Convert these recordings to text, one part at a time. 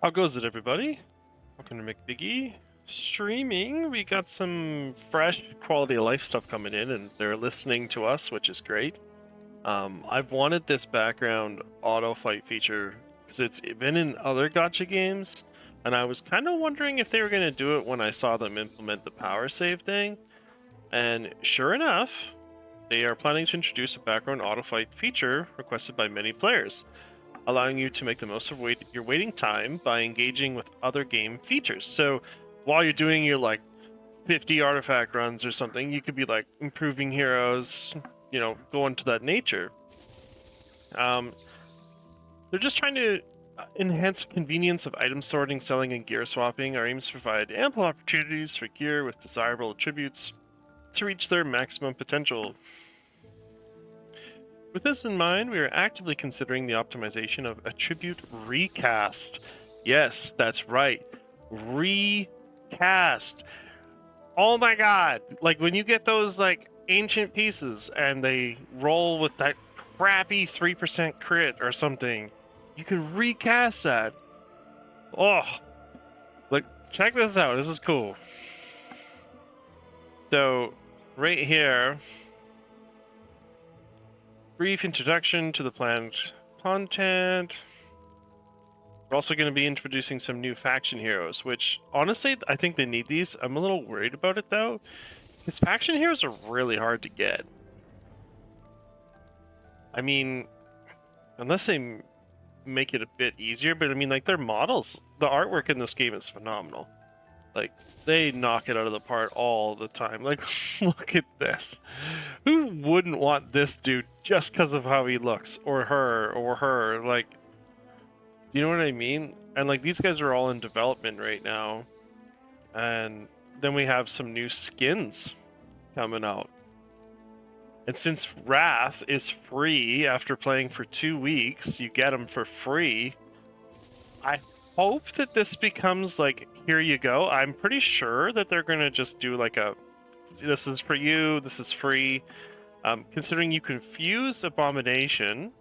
How goes it, everybody? Welcome to McBiggie. Streaming, we got some fresh quality of life stuff coming in, and they're listening to us, which is great. I've wanted this background auto fight feature because it's been in other gotcha games, and I was kind of wondering if they were going to do it when I saw them implement the power save thing. And sure enough, they are planning to introduce a background auto fight feature requested by many players, allowing you to make the most of your waiting time by engaging with other game features. So while you're doing your like 50 artifact runs or something, you could be like improving heroes, go into that nature. They're just trying to enhance the convenience of item sorting, selling, and gear swapping. Our aims to provide ample opportunities for gear with desirable attributes to reach their maximum potential. With this in mind, we are actively considering the optimization of attribute recast. Yes, that's right. Recast. Oh my god. Like when you get those like ancient pieces and they roll with that crappy 3% crit or something, you can recast that. Oh, like check this out. This is cool. So right here, brief introduction to the planned content. We're also going to be introducing some new faction heroes, which honestly, I think they need these. I'm a little worried about it though, because faction heroes are really hard to get. I mean, unless they make it a bit easier, but I mean, like their models, the artwork in this game is phenomenal. Like they knock it out of the park all the time. Like, look at this. Who wouldn't want this dude just because of how he looks, or her? Like, do you know what I mean? And like these guys are all in development right now, and then we have some new skins coming out. And since Wrath is free after playing for 2 weeks, you get them for free. I hope that this becomes like, here you go. I'm pretty sure that they're going to just do like a, this is for you, this is free. Considering you can fuse Abomination.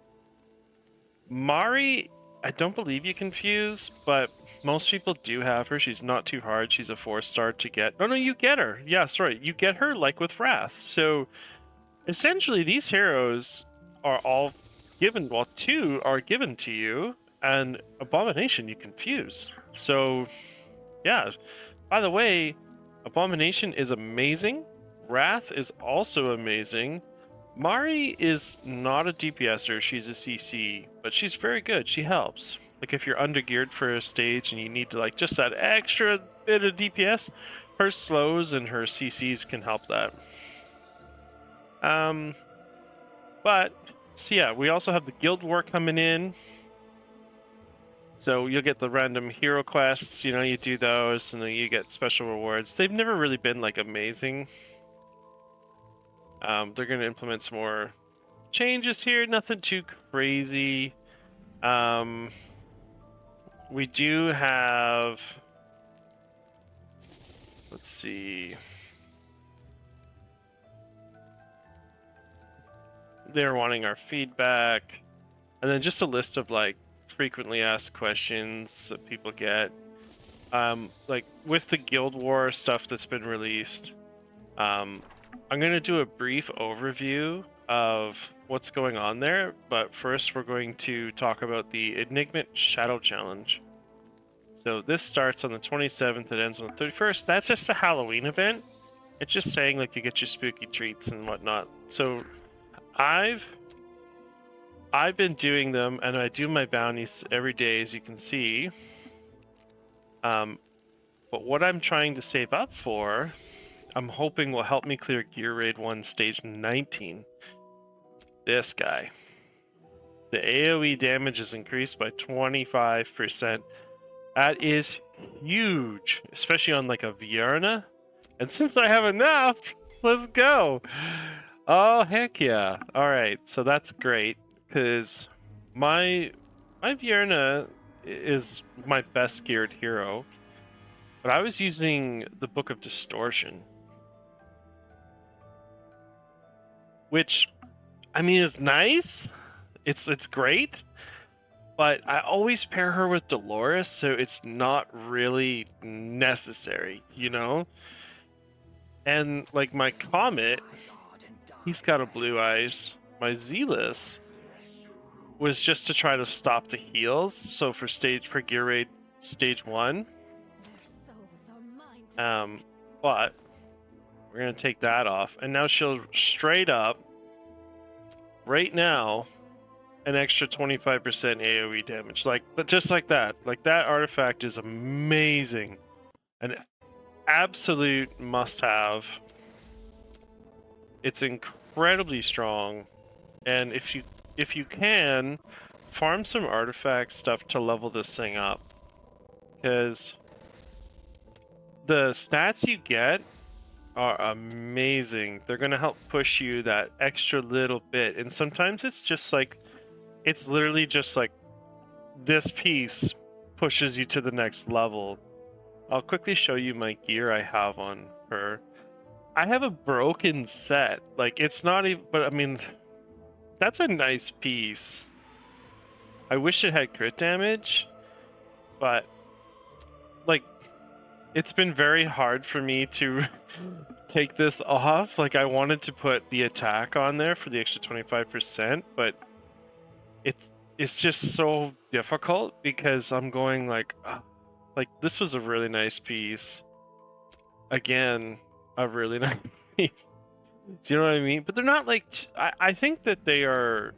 Mari, I don't believe you can fuse, but most people do have her. She's not too hard. She's a 4-star to get. No, you get her. Yeah, sorry. You get her like with Wrath. So essentially, these heroes are all given, well, 2 are given to you, and Abomination you can fuse. So, yeah. By the way, Abomination is amazing. Wrath is also amazing. Mari is not a DPSer, she's a CC, but she's very good. She helps. Like if you're undergeared for a stage and you need to like just that extra bit of DPS, her slows and her CCs can help that. But so yeah, we also have the Guild War coming in. So you'll get the random hero quests, you do those and then you get special rewards. They've never really been like amazing. They're going to implement some more changes here, nothing too crazy. We do have, let's see, they're wanting our feedback, and then just a list of like frequently asked questions that people get. Like with the Guild War stuff that's been released, I'm going to do a brief overview of what's going on there, but first we're going to talk about the Enigma Shadow Challenge. So this starts on the 27th, it ends on the 31st. That's just a Halloween event. It's just saying like you get your spooky treats and whatnot. So I've been doing them, and I do my bounties every day, as you can see. But what I'm trying to save up for, I'm hoping will help me clear Gear Raid 1 Stage 19. This guy. The AoE damage is increased by 25%. That is huge, especially on like a Vierna. And since I have enough, let's go. Oh, heck yeah. All right, so that's great, because my Vierna is my best geared hero. But I was using the Book of Distortion, which, I mean, is nice. It's great. but I always pair her with Dolores, so it's not really necessary, you know? And like my Comet, he's got a blue eyes. My Zealous was just to try to stop the heals, so for gear raid stage 1. But we're gonna take that off, and now she'll straight up right now an extra 25% AoE damage, like just like that. Like that artifact is amazing, an absolute must-have. It's incredibly strong, and if you can farm some artifact stuff to level this thing up, because the stats you get are amazing. They're gonna help push you that extra little bit, and sometimes it's just like, it's literally just like this piece pushes you to the next level. I'll quickly show you my gear I have on her. I have a broken set. Like, it's not even, but I mean, that's a nice piece. I wish it had crit damage, but like, it's been very hard for me to take this off. Like, I wanted to put the attack on there for the extra 25%, but it's just so difficult because I'm going like this was a really nice piece. Again, a really nice piece. Do you know what I mean? But they're not like, I think that they are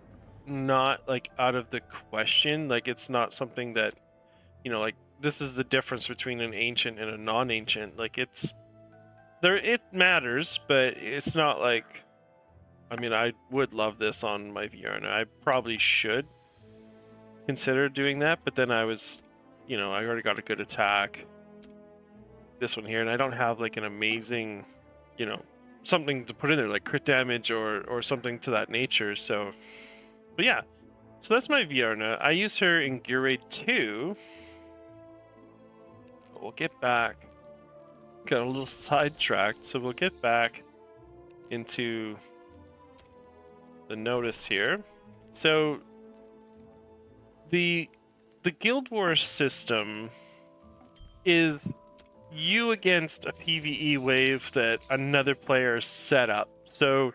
not like out of the question. Like, it's not something that, you know, like, this is the difference between an ancient and a non-ancient. Like, it's there, it matters, but it's not like, I mean, I would love this on my VR, and I probably should consider doing that, but then I was, you know, I already got a good attack, this one here, and I don't have like an amazing, you know, something to put in there like crit damage or something to that nature. So, but yeah, so that's my Viarna. I use her in Gear Raid 2. We'll get back, got a little sidetracked, so we'll get back into the notice here. So the Guild Wars system is you against a PvE wave that another player set up. So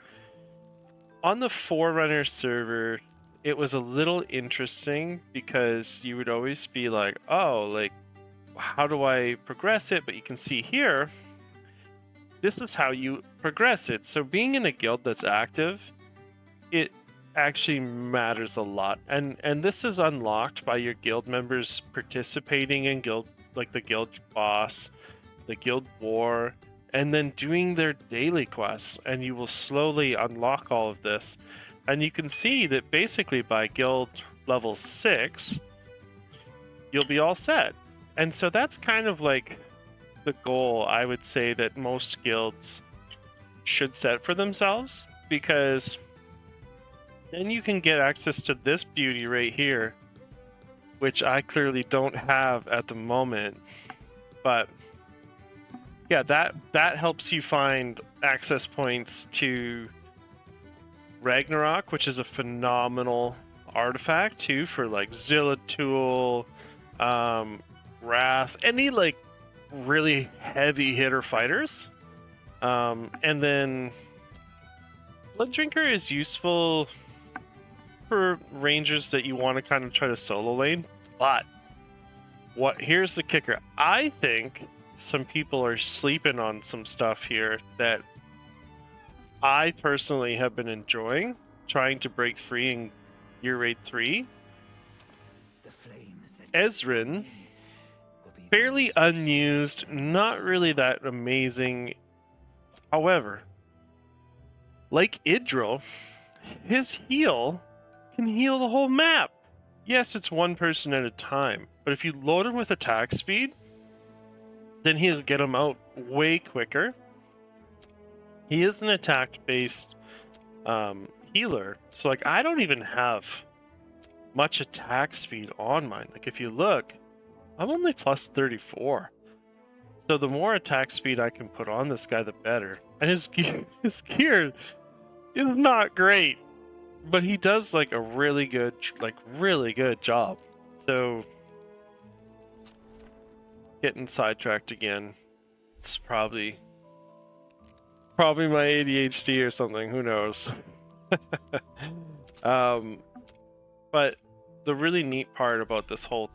on the Forerunner server, it was a little interesting because you would always be like, oh, like, how do I progress it? But you can see here, this is how you progress it. So being in a guild that's active, it actually matters a lot, and this is unlocked by your guild members participating in guild, like the guild boss, the guild war, and then doing their daily quests, and you will slowly unlock all of this. And you can see that basically by guild level 6 you'll be all set. And so that's kind of like the goal, I would say, that most guilds should set for themselves, because then you can get access to this beauty right here, which I clearly don't have at the moment. But yeah, that helps you find access points to Ragnarok, which is a phenomenal artifact too for like Zillitul, Wrath, any like really heavy hitter fighters. And then Blood Drinker is useful for rangers that you want to kind of try to solo lane. But here's the kicker. I think some people are sleeping on some stuff here that I personally have been enjoying trying to break free in Gear Raid 3. Ezrin, fairly unused, not really that amazing. However, like Idril, his heal can heal the whole map. Yes, it's one person at a time, but if you load him with attack speed, then he'll get him out way quicker. He is an attack-based healer, so like I don't even have much attack speed on mine. Like if you look, I'm only plus 34. So the more attack speed I can put on this guy, the better. And his gear is not great, but he does like a really good job. So, getting sidetracked again. It's probably my ADHD or something. Who knows? But the really neat part about this whole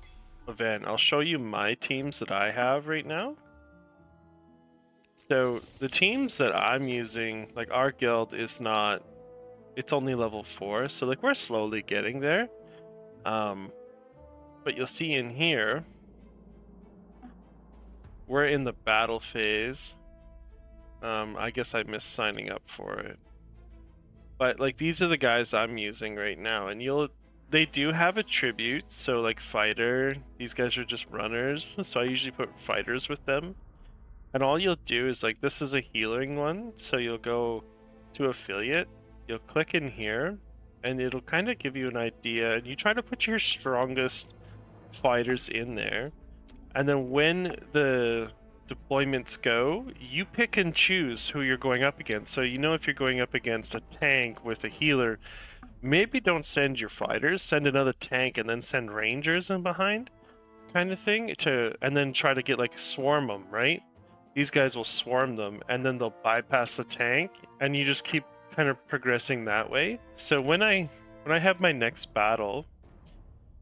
event, I'll show you my teams that I have right now. So the teams that I'm using, like our guild is not, it's only level 4, so like we're slowly getting there. But you'll see in here, we're in the battle phase. I guess I missed signing up for it. But like these are the guys I'm using right now, and they do have attributes, so like fighter, these guys are just runners, so I usually put fighters with them. And all you'll do is like, this is a healing one, so you'll go to affiliate, you'll click in here, and it'll kind of give you an idea, and you try to put your strongest fighters in there. And then when the deployments go, you pick and choose who you're going up against. So you know if you're going up against a tank with a healer, maybe don't send your fighters, send another tank and then send rangers in behind, kind of thing, and then try to get like swarm them, right? These guys will swarm them and then they'll bypass the tank, and you just keep kind of progressing that way. So when I have my next battle,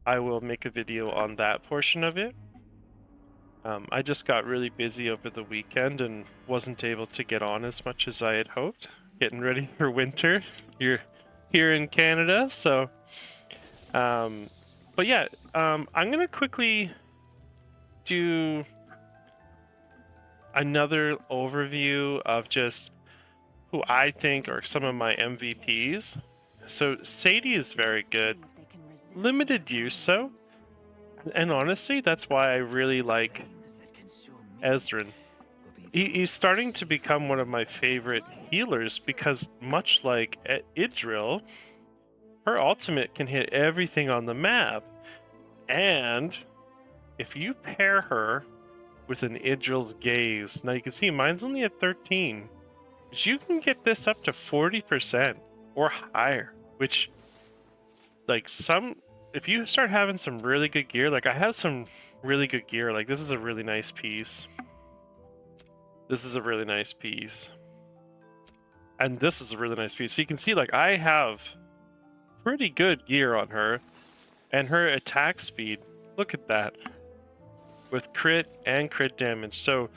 I will make a video on that portion of it. I just got really busy over the weekend and wasn't able to get on as much as I had hoped. Getting ready for winter here in Canada, so but yeah, I'm gonna quickly do another overview of just who I think are some of my MVPs. So Sadie is very good, limited use though. And honestly, that's why I really like Ezreal. He's starting to become one of my favorite healers because much like Idril, her ultimate can hit everything on the map. And if you pair her with an Idril's Gaze, now you can see mine's only at 13, but you can get this up to 40% or higher, which like if you start having some really good gear, like I have some really good gear, like this is a really nice piece. This is a really nice piece. And this is a really nice piece. So you can see like I have pretty good gear on her, and her attack speed, look at that, with crit and crit damage. So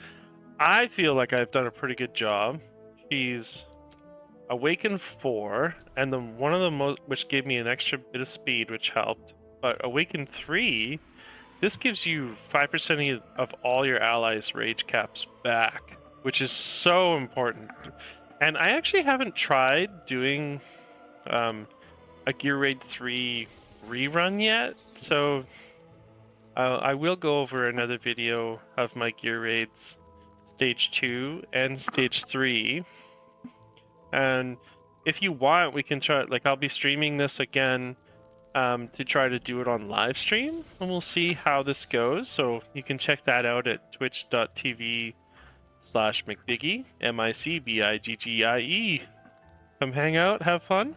I feel like I've done a pretty good job. She's Awakened 4, and then one of the which gave me an extra bit of speed, which helped. But Awakened 3, this gives you 5% of all your allies' rage caps back, which is so important. And I actually haven't tried doing a Gear Raid 3 rerun yet, so I will go over another video of my Gear Raids Stage 2 and Stage 3. And if you want, we can try, like I'll be streaming this again to try to do it on live stream, and we'll see how this goes. So you can check that out at twitch.tv/McBiggie, MICBIGGIE. Come hang out, have fun.